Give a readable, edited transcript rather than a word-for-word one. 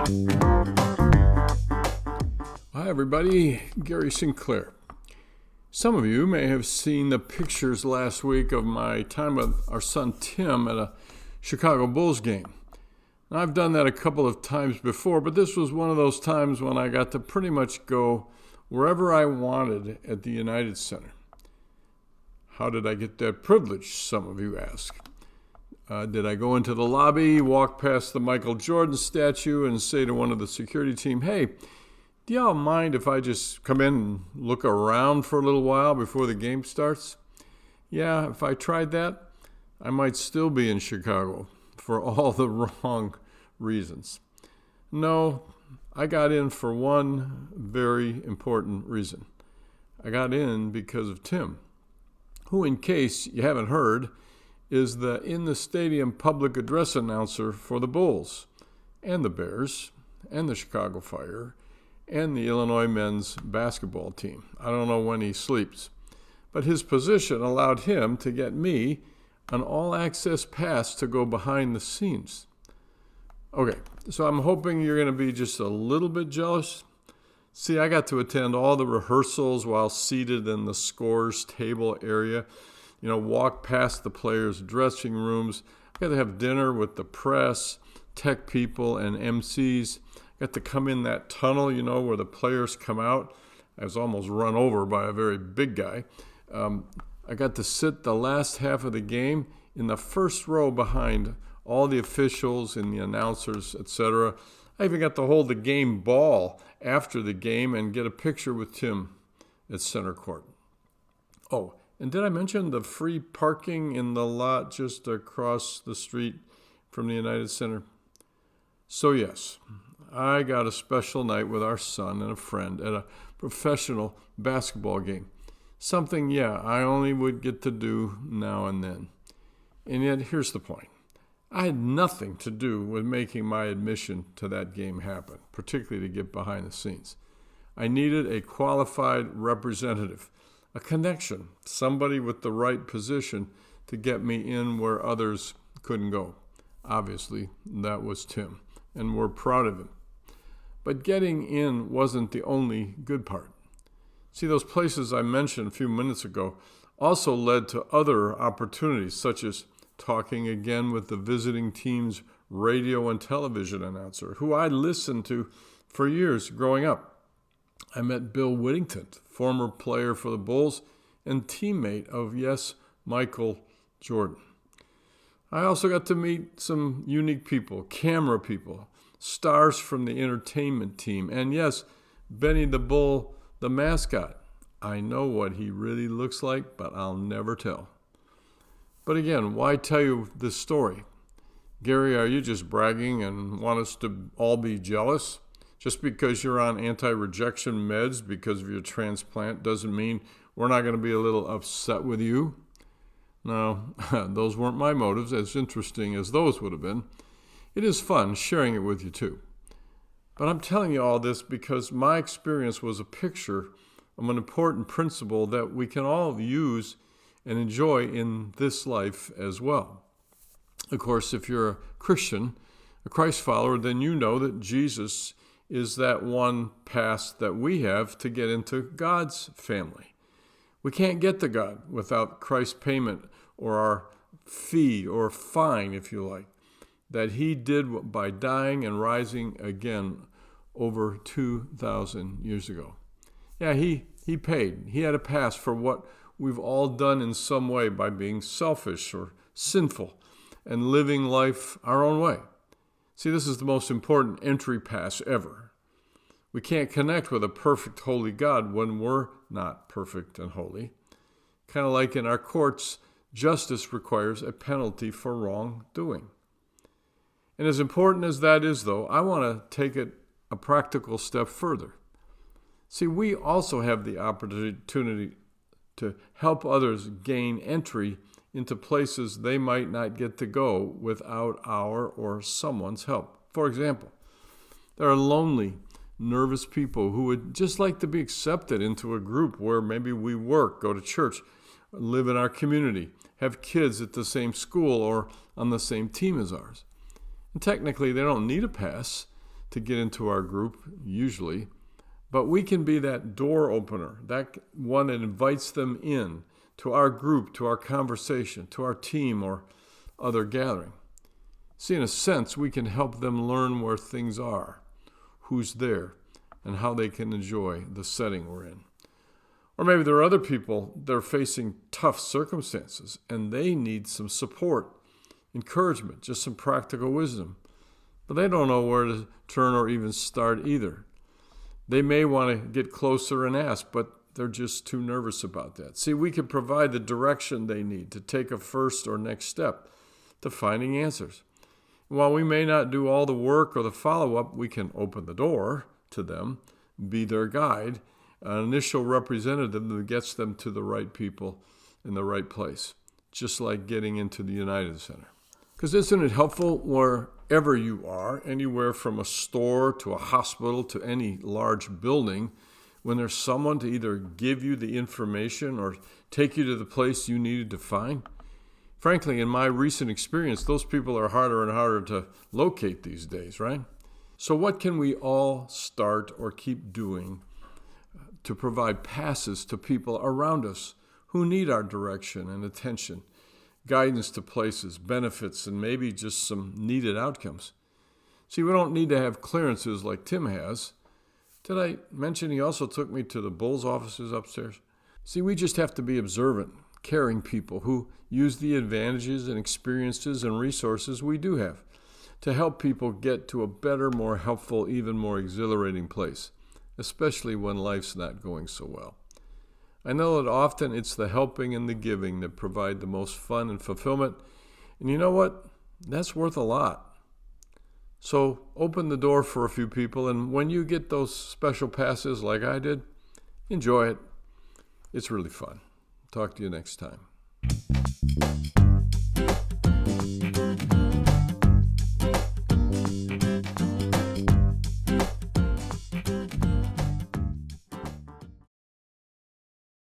Hi everybody, Gary Sinclair. Some of you may have seen the pictures last week of my time with our son Tim at a Chicago Bulls game. Now, I've done that a couple of times before, but this was one of those times when I got to pretty much go wherever I wanted at the United Center. How did I get that privilege, some of you ask? Did I go into the lobby, walk past the Michael Jordan statue, and say to one of the security team, "Hey, do y'all mind if I just come in and look around for a little while before the game starts?" Yeah, if I tried that, I might still be in Chicago for all the wrong reasons. No, I got in for one very important reason. I got in because of Tim, who, in case you haven't heard, is the in-the-stadium public address announcer for the Bulls and the Bears and the Chicago Fire and the Illinois men's basketball team. I don't know when he sleeps, but his position allowed him to get me an all-access pass to go behind the scenes. Okay, so I'm hoping you're going to be just a little bit jealous. See, I got to attend all the rehearsals while seated in the scores table area, walk past the players' dressing rooms. I got to have dinner with the press, tech people, and MCs. Got to come in that tunnel, where the players come out. I was almost run over by a very big guy. I got to sit the last half of the game in the first row behind all the officials and the announcers, etc. I even got to hold the game ball after the game and get a picture with Tim at center court. Oh, and did I mention the free parking in the lot just across the street from the United Center? So yes, I got a special night with our son and a friend at a professional basketball game. Something, I only would get to do now and then. And yet, here's the point. I had nothing to do with making my admission to that game happen, particularly to get behind the scenes. I needed a qualified representative, a connection, somebody with the right position to get me in where others couldn't go. Obviously, that was Tim, and we're proud of him. But getting in wasn't the only good part. See, those places I mentioned a few minutes ago also led to other opportunities, such as talking again with the visiting team's radio and television announcer, who I listened to for years growing up. I met Bill Whittington, former player for the Bulls and teammate of, Michael Jordan. I also got to meet some unique people, camera people, stars from the entertainment team, and Benny the Bull, the mascot. I know what he really looks like, but I'll never tell. But again, why tell you this story? Gary, are you just bragging and want us to all be jealous? Just because you're on anti-rejection meds because of your transplant doesn't mean we're not going to be a little upset with you. No, those weren't my motives, as interesting as those would have been. It is fun sharing it with you too. But I'm telling you all this because my experience was a picture of an important principle that we can all use and enjoy in this life as well. Of course, if you're a Christian, a Christ follower, then you know that Jesus is that one pass that we have to get into God's family. We can't get to God without Christ's payment or our fee or fine, if you like, that he did by dying and rising again over 2,000 years ago. Yeah, he paid. He had a pass for what we've all done in some way by being selfish or sinful and living life our own way. See, this is the most important entry pass ever. We can't connect with a perfect, holy God when we're not perfect and holy. Kind of like in our courts, justice requires a penalty for wrongdoing. And as important as that is, though, I want to take it a practical step further. See, we also have the opportunity to help others gain entry into places they might not get to go without our or someone's help. For example, there are lonely, nervous people who would just like to be accepted into a group where maybe we work, go to church, live in our community, have kids at the same school or on the same team as ours. And technically, they don't need a pass to get into our group, usually, but we can be that door opener, that one that invites them in to our group, to our conversation, to our team or other gathering. See, in a sense, we can help them learn where things are, who's there, and how they can enjoy the setting we're in. Or maybe there are other people that are facing tough circumstances and they need some support, encouragement, just some practical wisdom. But they don't know where to turn or even start either. They may want to get closer and ask, but they're just too nervous about that. See, we can provide the direction they need to take a first or next step to finding answers. While we may not do all the work or the follow-up, we can open the door to them, be their guide, an initial representative that gets them to the right people in the right place, just like getting into the United Center. Because isn't it helpful wherever you are, anywhere from a store to a hospital to any large building, when there's someone to either give you the information or take you to the place you needed to find? Frankly, in my recent experience, those people are harder and harder to locate these days, right? So what can we all start or keep doing to provide passes to people around us who need our direction and attention, guidance to places, benefits, and maybe just some needed outcomes? See, we don't need to have clearances like Tim has. Did I mention he also took me to the Bulls offices upstairs? See, we just have to be observant, caring people who use the advantages and experiences and resources we do have to help people get to a better, more helpful, even more exhilarating place, especially when life's not going so well. I know that often it's the helping and the giving that provide the most fun and fulfillment, and you know what? That's worth a lot. So open the door for a few people, and when you get those special passes like I did, enjoy it. It's really fun. Talk to you next time.